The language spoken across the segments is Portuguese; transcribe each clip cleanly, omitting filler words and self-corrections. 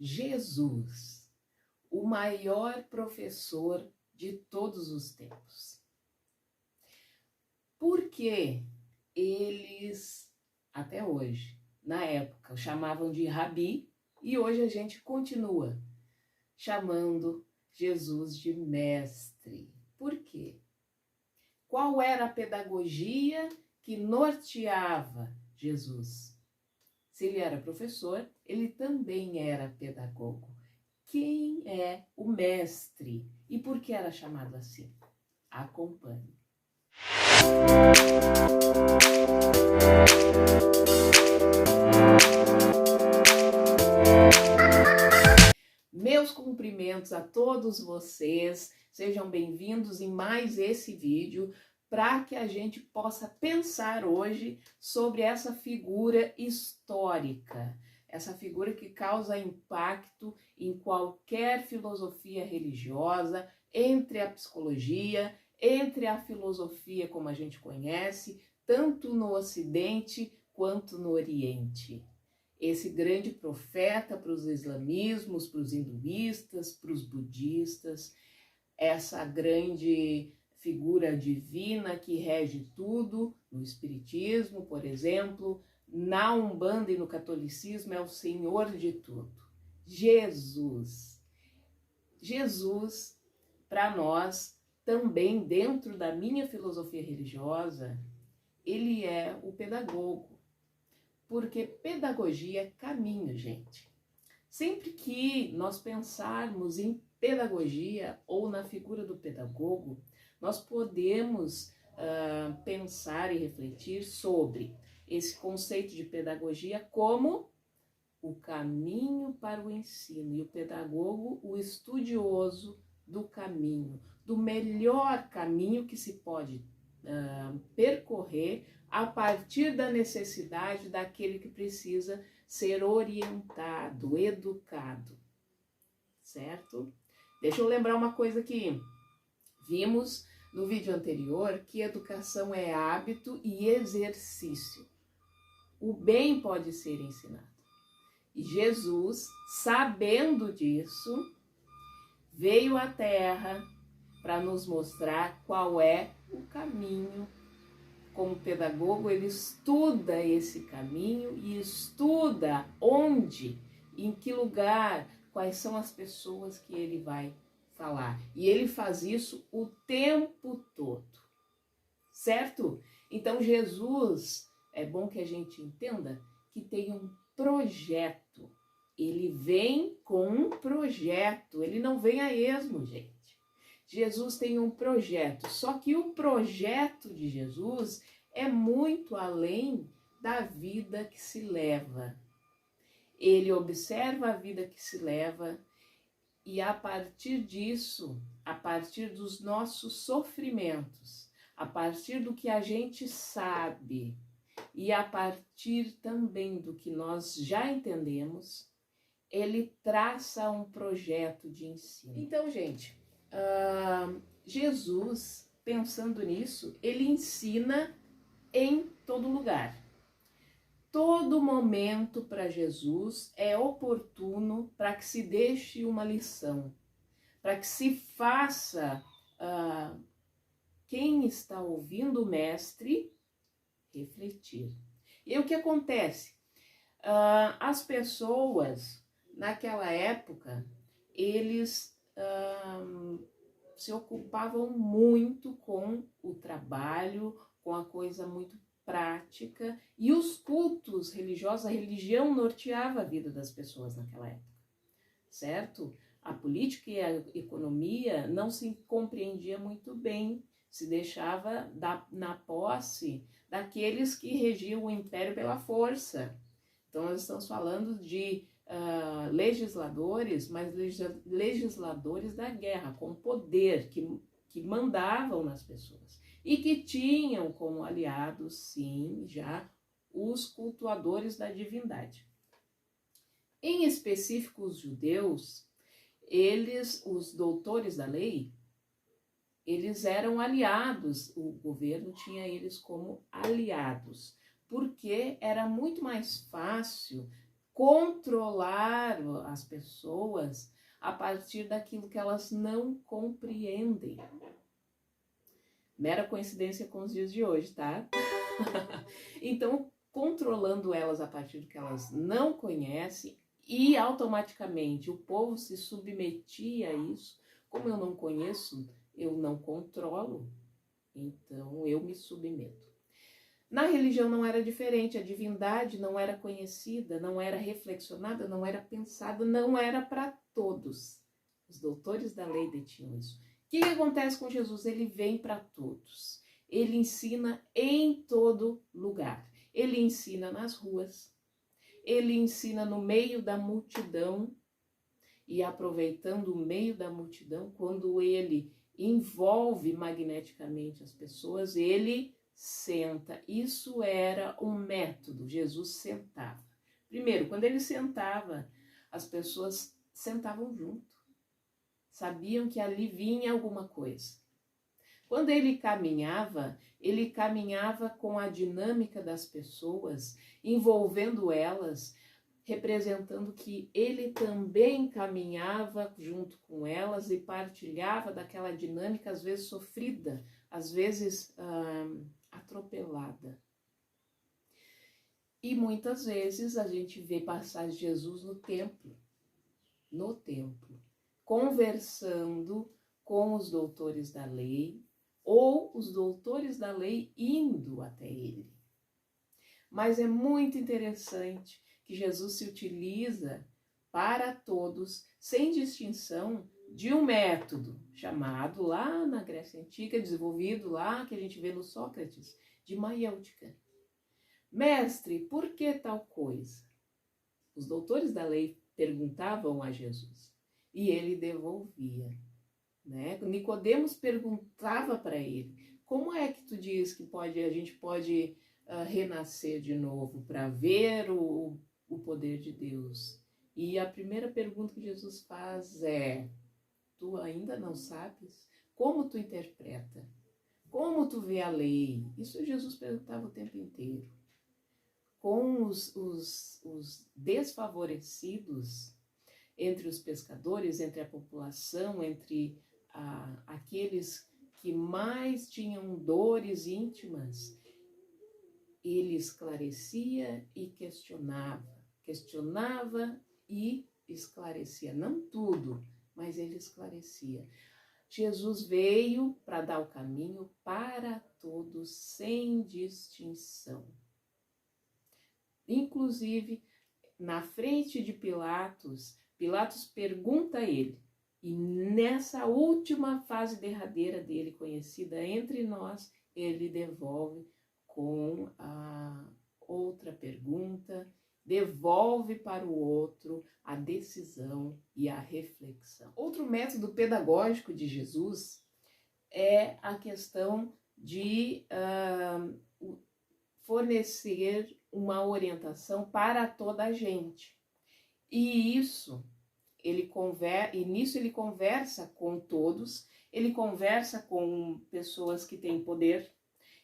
Jesus, o maior professor de todos os tempos. Por que eles, até hoje, na época, chamavam de Rabi, e hoje a gente continua chamando Jesus de mestre? Por quê? Qual era a pedagogia que norteava Jesus? Se ele era professor, ele também era pedagogo. Quem é o mestre e por que era chamado assim? Acompanhe. Meus cumprimentos a todos vocês, sejam bem-vindos em mais esse vídeo para que a gente possa pensar hoje sobre essa figura histórica, essa figura que causa impacto em qualquer filosofia religiosa, entre a psicologia, entre a filosofia como a gente conhece, tanto no Ocidente quanto no Oriente. Esse grande profeta para os islamismos, para os hinduístas, para os budistas, essa grande figura divina que rege tudo, no espiritismo, por exemplo, na Umbanda e no catolicismo é o Senhor de tudo. Jesus. Jesus, para nós, também dentro da minha filosofia religiosa, ele é o pedagogo. Porque pedagogia é caminho, gente. Sempre que nós pensarmos em pedagogia ou na figura do pedagogo, nós podemos pensar e refletir sobre esse conceito de pedagogia como o caminho para o ensino e o pedagogo, o estudioso do caminho, do melhor caminho que se pode percorrer a partir da necessidade daquele que precisa ser orientado, educado, certo? Deixa eu lembrar uma coisa que vimos no vídeo anterior, que educação é hábito e exercício. O bem pode ser ensinado. E Jesus, sabendo disso, veio à Terra para nos mostrar qual é o caminho. Como pedagogo, ele estuda esse caminho e estuda onde, em que lugar, quais são as pessoas que ele vai falar. E ele faz isso o tempo todo, certo? Então Jesus, é bom que a gente entenda que tem um projeto. Ele vem com um projeto, ele não vem a esmo, gente. Jesus tem um projeto, só que o projeto de Jesus é muito além da vida que se leva. Ele observa a vida que se leva e a partir disso, a partir dos nossos sofrimentos, a partir do que a gente sabe e a partir também do que nós já entendemos, ele traça um projeto de ensino. Então, gente, Jesus, pensando nisso, ele ensina em todo lugar. Todo momento para Jesus é oportuno para que se deixe uma lição, para que se faça quem está ouvindo o mestre refletir. E o que acontece? As pessoas, naquela época, eles se ocupavam muito com o trabalho, com a coisa muito prática, e os cultos religiosos, a religião norteava a vida das pessoas naquela época, certo? A política e a economia não se compreendia muito bem, se deixava na posse daqueles que regiam o império pela força. Então nós estamos falando de legisladores, mas legisladores da guerra, com poder, que mandavam nas pessoas. E que tinham como aliados, sim, já os cultuadores da divindade. Em específico, os judeus, os doutores da lei, eles eram aliados, o governo tinha eles como aliados, porque era muito mais fácil controlar as pessoas a partir daquilo que elas não compreendem. Mera coincidência com os dias de hoje, tá? Então, controlando elas a partir do que elas não conhecem, e automaticamente o povo se submetia a isso. Como eu não conheço, eu não controlo, então eu me submeto. Na religião não era diferente, a divindade não era conhecida, não era reflexionada, não era pensada, não era para todos. Os doutores da lei detinham isso. O que acontece com Jesus? Ele vem para todos. Ele ensina em todo lugar. Ele ensina nas ruas. Ele ensina no meio da multidão. E aproveitando o meio da multidão, quando ele envolve magneticamente as pessoas, ele senta. Isso era um método. Jesus sentava. Primeiro, quando ele sentava, as pessoas sentavam junto. Sabiam que ali vinha alguma coisa. Quando ele caminhava com a dinâmica das pessoas, envolvendo elas, representando que ele também caminhava junto com elas e partilhava daquela dinâmica, às vezes sofrida, às vezes atropelada. E muitas vezes a gente vê passar Jesus no templo, conversando com os doutores da lei, ou os doutores da lei indo até ele. Mas é muito interessante que Jesus se utiliza para todos, sem distinção, de um método chamado lá na Grécia Antiga, desenvolvido lá, que a gente vê no Sócrates, de maiêutica. Mestre, por que tal coisa? Os doutores da lei perguntavam a Jesus e ele devolvia. Né? Nicodemos perguntava para ele, como é que tu diz que a gente pode renascer de novo para ver o poder de Deus? E a primeira pergunta que Jesus faz é, tu ainda não sabes? Como tu interpreta? Como tu vê a lei? Isso Jesus perguntava o tempo inteiro. Com os desfavorecidos, entre os pescadores, entre a população, entre aqueles que mais tinham dores íntimas, ele esclarecia e questionava e esclarecia, não tudo, mas ele esclarecia. Jesus veio para dar o caminho para todos, sem distinção. Inclusive, na frente de Pilatos, Pilatos pergunta a ele, e nessa última fase derradeira dele, conhecida entre nós, ele devolve com a outra pergunta, devolve para o outro a decisão e a reflexão. Outro método pedagógico de Jesus é a questão de fornecer uma orientação para toda a gente. E nisso ele conversa com todos, ele conversa com pessoas que têm poder,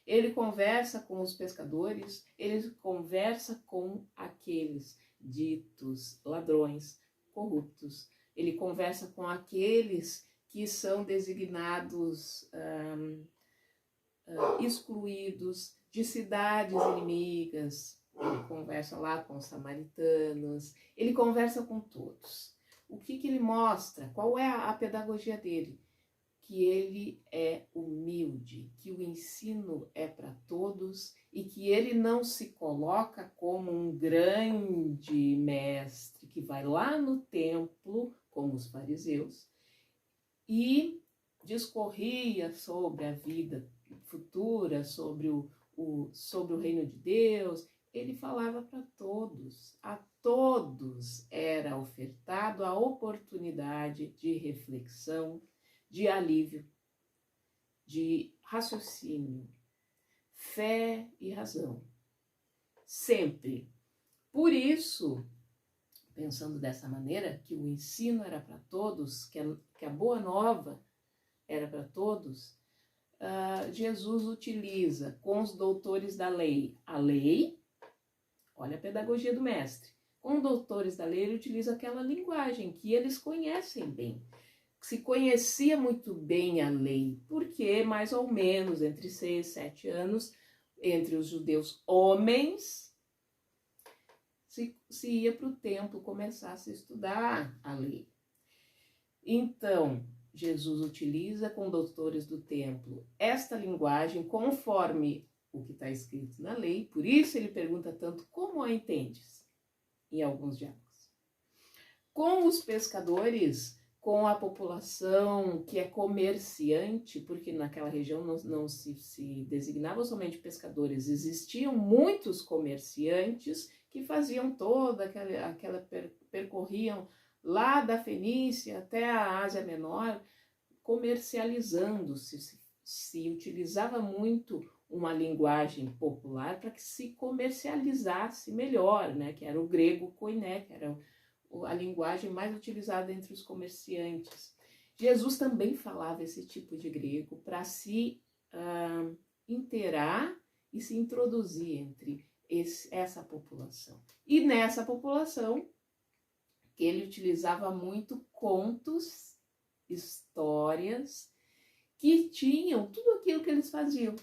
ele conversa com os pescadores, ele conversa com aqueles ditos ladrões, corruptos, ele conversa com aqueles que são designados excluídos de cidades inimigas, ele conversa lá com os samaritanos, ele conversa com todos. O que ele mostra? Qual é a pedagogia dele? Que ele é humilde, que o ensino é para todos e que ele não se coloca como um grande mestre que vai lá no templo, como os fariseus, e discorria sobre a vida futura, sobre o reino de Deus. Ele falava para todos, a todos era ofertado a oportunidade de reflexão, de alívio, de raciocínio, fé e razão. Sempre. Por isso, pensando dessa maneira, que o ensino era para todos, que a boa nova era para todos, Jesus utiliza com os doutores da lei a lei, olha a pedagogia do mestre, Com doutores da lei, ele utiliza aquela linguagem que eles conhecem bem. Se conhecia muito bem a lei, porque mais ou menos entre 6 e 7 anos, entre os judeus homens, se ia para o templo começar a se estudar a lei. Então, Jesus utiliza com doutores do templo esta linguagem conforme o que está escrito na lei, por isso ele pergunta tanto: como a entendes? Em alguns diálogos. Com os pescadores, com a população que é comerciante, porque naquela região não se designavam somente pescadores, existiam muitos comerciantes que faziam toda percorriam lá da Fenícia até a Ásia Menor, comercializando-se, se utilizava muito uma linguagem popular para que se comercializasse melhor, né? Que era o grego koiné, que era a linguagem mais utilizada entre os comerciantes. Jesus também falava esse tipo de grego para se inteirar e se introduzir entre essa população. E nessa população, que ele utilizava muito contos, histórias, que tinham tudo aquilo que eles faziam.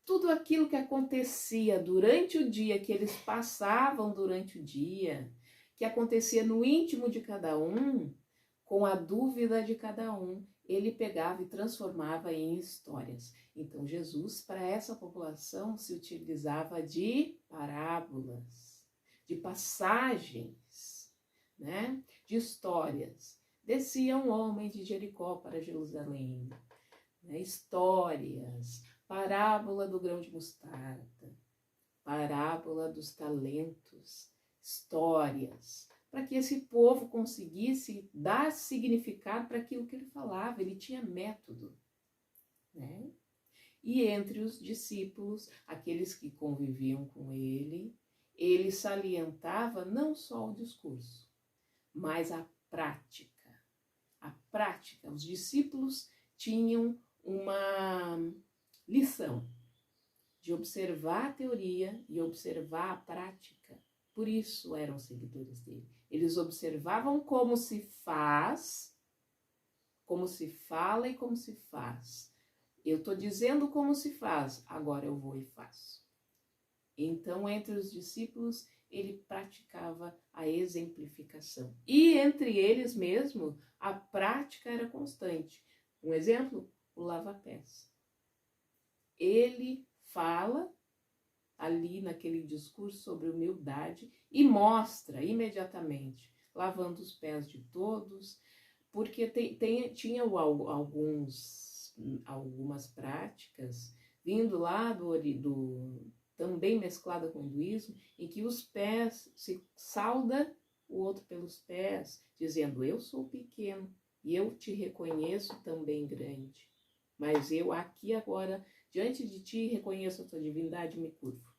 Tudo aquilo que acontecia durante o dia, que eles passavam durante o dia, que acontecia no íntimo de cada um, com a dúvida de cada um, ele pegava e transformava em histórias. Então, Jesus, para essa população, se utilizava de parábolas, de passagens, né? De histórias. Descia um homem de Jericó para Jerusalém, né? Histórias, parábola do grão de mostarda, parábola dos talentos, histórias, para que esse povo conseguisse dar significado para aquilo que ele falava. Ele tinha método, né? E entre os discípulos, aqueles que conviviam com ele salientava não só o discurso, mas a prática. A prática. Os discípulos tinham uma lição de observar a teoria e observar a prática. Por isso eram seguidores dele. Eles observavam como se faz, como se fala e como se faz. Eu estou dizendo como se faz, agora eu vou e faço. Então, entre os discípulos, ele praticava a exemplificação. E entre eles mesmo, a prática era constante. Um exemplo, o lava-pés. Ele fala ali naquele discurso sobre humildade e mostra imediatamente, lavando os pés de todos, porque tinha algumas práticas vindo lá também mesclada com o hinduísmo, em que os pés se sauda o outro pelos pés, dizendo: eu sou pequeno e eu te reconheço também grande, mas eu aqui agora, diante de ti, reconheço a tua divindade e me curvo.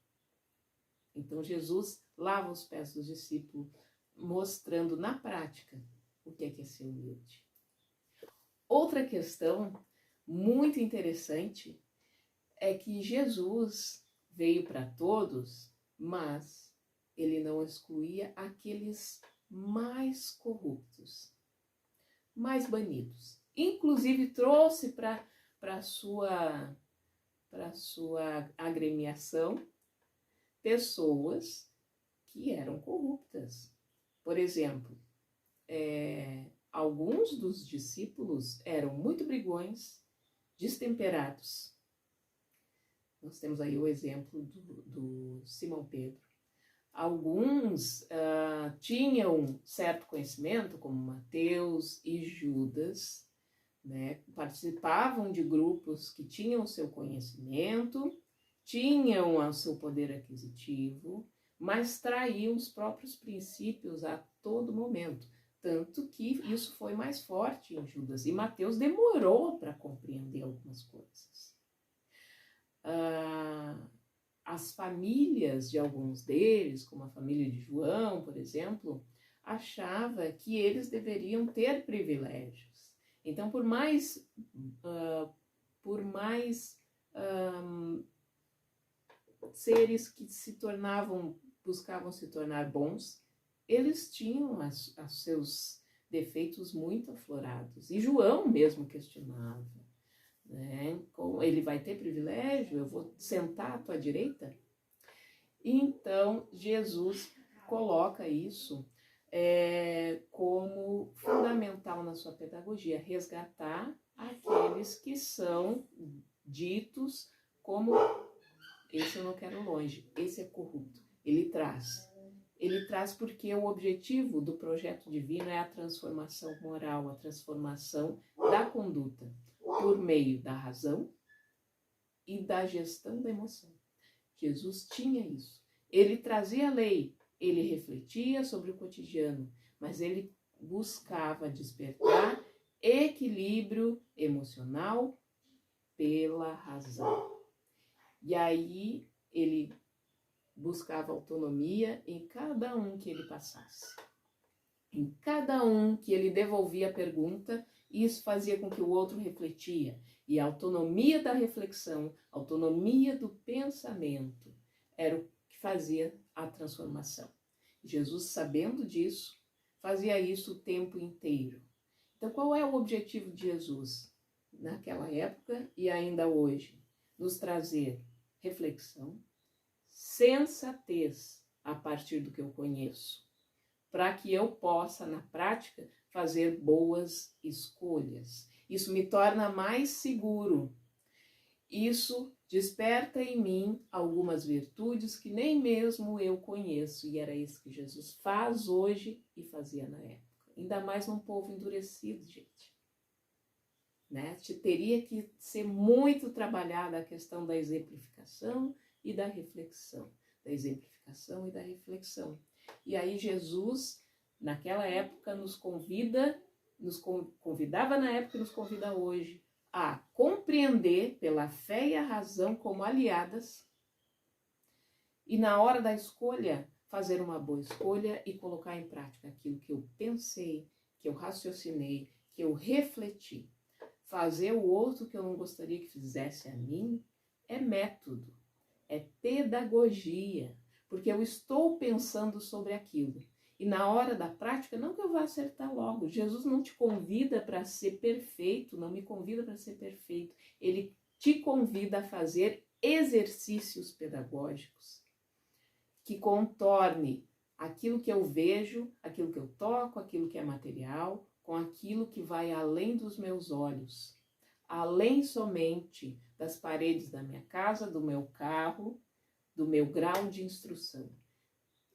Então Jesus lava os pés dos discípulos, mostrando na prática o que é ser humilde. Outra questão muito interessante é que Jesus veio para todos, mas ele não excluía aqueles mais corruptos, mais banidos. Inclusive trouxe para a sua agremiação pessoas que eram corruptas. Por exemplo, alguns dos discípulos eram muito brigões, destemperados. Nós temos aí o exemplo do Simão Pedro. Alguns tinham certo conhecimento, como Mateus e Judas, né? Participavam de grupos que tinham o seu conhecimento, tinham o seu poder aquisitivo, mas traíam os próprios princípios a todo momento. Tanto que isso foi mais forte em Judas. E Mateus demorou para compreender algumas coisas. As famílias de alguns deles, como a família de João, por exemplo, achava que eles deveriam ter privilégios. Então, por mais seres que buscavam se tornar bons, eles tinham os seus defeitos muito aflorados. E João mesmo questionava, né? Ele vai ter privilégio? Eu vou sentar à tua direita? Então, Jesus coloca isso como fundamental na sua pedagogia, resgatar aqueles que são ditos como, esse eu não quero longe, esse é corrupto. Ele traz porque o objetivo do projeto divino é a transformação moral, a transformação da conduta, por meio da razão e da gestão da emoção. Jesus tinha isso. Ele trazia a lei, ele refletia sobre o cotidiano, mas ele buscava despertar equilíbrio emocional pela razão. E aí ele buscava autonomia em cada um que ele passasse. Em cada um que ele devolvia a pergunta, isso fazia com que o outro refletia. E a autonomia da reflexão, a autonomia do pensamento, era o que fazia a transformação. Jesus, sabendo disso, fazia isso o tempo inteiro. Então, qual é o objetivo de Jesus naquela época e ainda hoje? Nos trazer reflexão, sensatez a partir do que eu conheço, para que eu possa, na prática, fazer boas escolhas. Isso me torna mais seguro. Isso desperta em mim algumas virtudes que nem mesmo eu conheço. E era isso que Jesus faz hoje e fazia na época. Ainda mais num povo endurecido, gente. Né? Teria que ser muito trabalhada a questão da exemplificação e da reflexão. Da exemplificação e da reflexão. E aí Jesus, naquela época, convidava na época e nos convida hoje a compreender pela fé e a razão como aliadas e na hora da escolha, fazer uma boa escolha e colocar em prática aquilo que eu pensei, que eu raciocinei, que eu refleti. Fazer o outro que eu não gostaria que fizesse a mim é método, é pedagogia, porque eu estou pensando sobre aquilo. E na hora da prática, não que eu vá acertar logo. Jesus não te convida para ser perfeito, não me convida para ser perfeito. Ele te convida a fazer exercícios pedagógicos que contorne aquilo que eu vejo, aquilo que eu toco, aquilo que é material, com aquilo que vai além dos meus olhos, além somente das paredes da minha casa, do meu carro, do meu grau de instrução.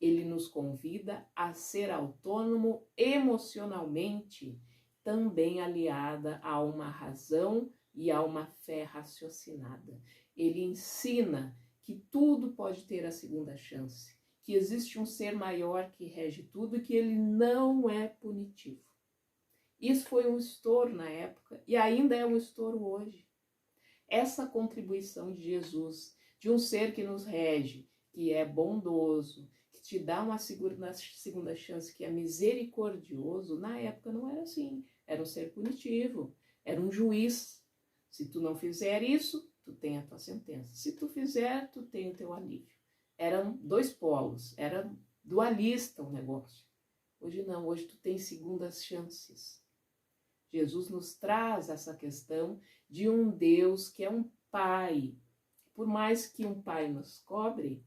Ele nos convida a ser autônomo emocionalmente, também aliada a uma razão e a uma fé raciocinada. Ele ensina que tudo pode ter a segunda chance, que existe um ser maior que rege tudo e que ele não é punitivo. Isso foi um estouro na época e ainda é um estouro hoje. Essa contribuição de Jesus, de um ser que nos rege, que é bondoso, que te dá uma segunda chance, que é misericordioso, na época não era assim. Era um ser punitivo, era um juiz. Se tu não fizer isso, tu tem a tua sentença. Se tu fizer, tu tem o teu alívio. Eram dois polos, era dualista o negócio. Hoje não, hoje tu tem segundas chances. Jesus nos traz essa questão de um Deus que é um pai. Por mais que um pai nos cobre,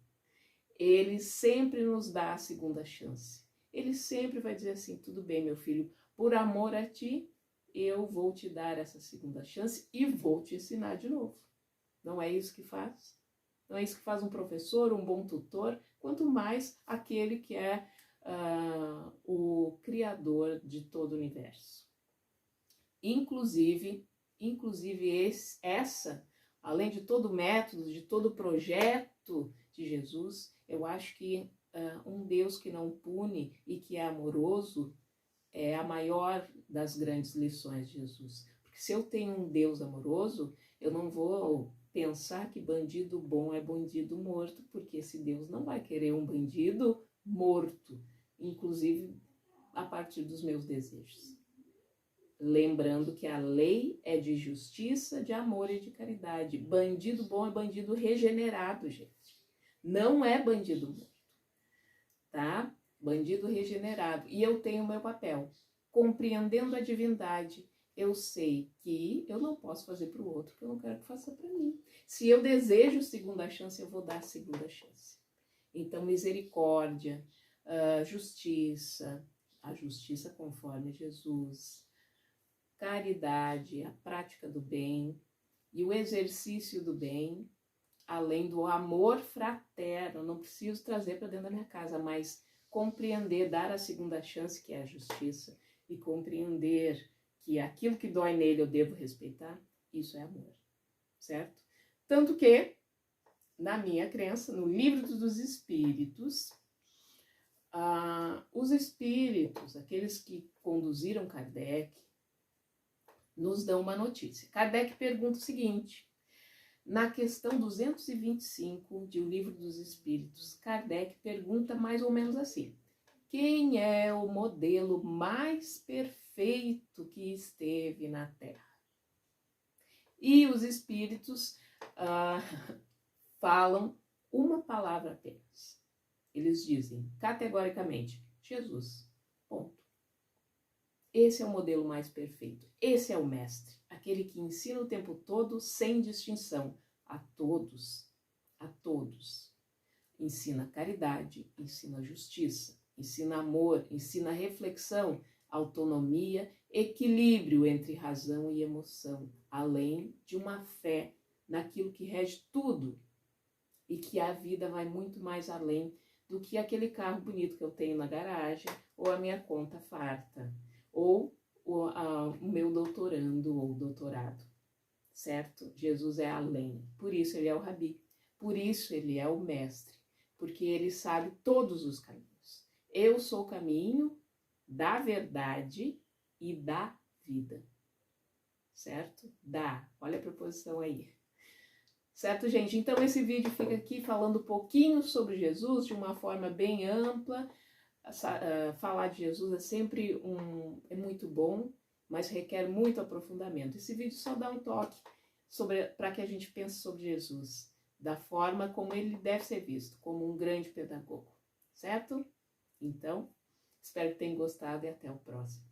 ele sempre nos dá a segunda chance. Ele sempre vai dizer assim, tudo bem, meu filho, por amor a ti, eu vou te dar essa segunda chance e vou te ensinar de novo. Não é isso que faz? Não é isso que faz um professor, um bom tutor, quanto mais aquele que é o criador de todo o universo. Inclusive essa, além de todo o método, de todo o projeto de Jesus, eu acho que um Deus que não pune e que é amoroso é a maior das grandes lições de Jesus. Porque se eu tenho um Deus amoroso, eu não vou pensar que bandido bom é bandido morto, porque esse Deus não vai querer um bandido morto, inclusive a partir dos meus desejos. Lembrando que a lei é de justiça, de amor e de caridade. Bandido bom é bandido regenerado, gente. Não é bandido morto, tá? bandido regenerado. E eu tenho o meu papel. Compreendendo a divindade, eu sei que eu não posso fazer para o outro o que eu não quero que faça para mim. Se eu desejo segunda chance, eu vou dar segunda chance. Então, misericórdia, justiça, a justiça conforme Jesus, caridade, a prática do bem e o exercício do bem, além do amor fraterno. Não preciso trazer para dentro da minha casa, mas compreender, dar a segunda chance, que é a justiça, e compreender que aquilo que dói nele eu devo respeitar, isso é amor, certo? Tanto que, na minha crença, no Livro dos Espíritos, os espíritos, aqueles que conduziram Kardec, nos dão uma notícia. Kardec pergunta o seguinte: na questão 225 de O Livro dos Espíritos, Kardec pergunta mais ou menos assim: quem é o modelo mais perfeito que esteve na Terra? E os espíritos falam uma palavra apenas. Eles dizem categoricamente: Jesus. Ponto. Esse é o modelo mais perfeito. Esse é o mestre, aquele que ensina o tempo todo sem distinção, a todos, a todos. Ensina caridade, ensina justiça, ensina amor, ensina reflexão, autonomia, equilíbrio entre razão e emoção, além de uma fé naquilo que rege tudo e que a vida vai muito mais além do que aquele carro bonito que eu tenho na garagem ou a minha conta farta ou o meu doutorando ou doutorado, certo? Jesus é além, por isso ele é o Rabi, por isso ele é o mestre, porque ele sabe todos os caminhos. Eu sou o caminho da verdade e da vida, certo? Olha a proposição aí. Certo, gente? Então esse vídeo fica aqui falando um pouquinho sobre Jesus de uma forma bem ampla. Falar de Jesus é sempre é muito bom, mas requer muito aprofundamento. Esse vídeo só dá um toque para que a gente pense sobre Jesus, da forma como ele deve ser visto, como um grande pedagogo, certo? Então, espero que tenham gostado e até o próximo.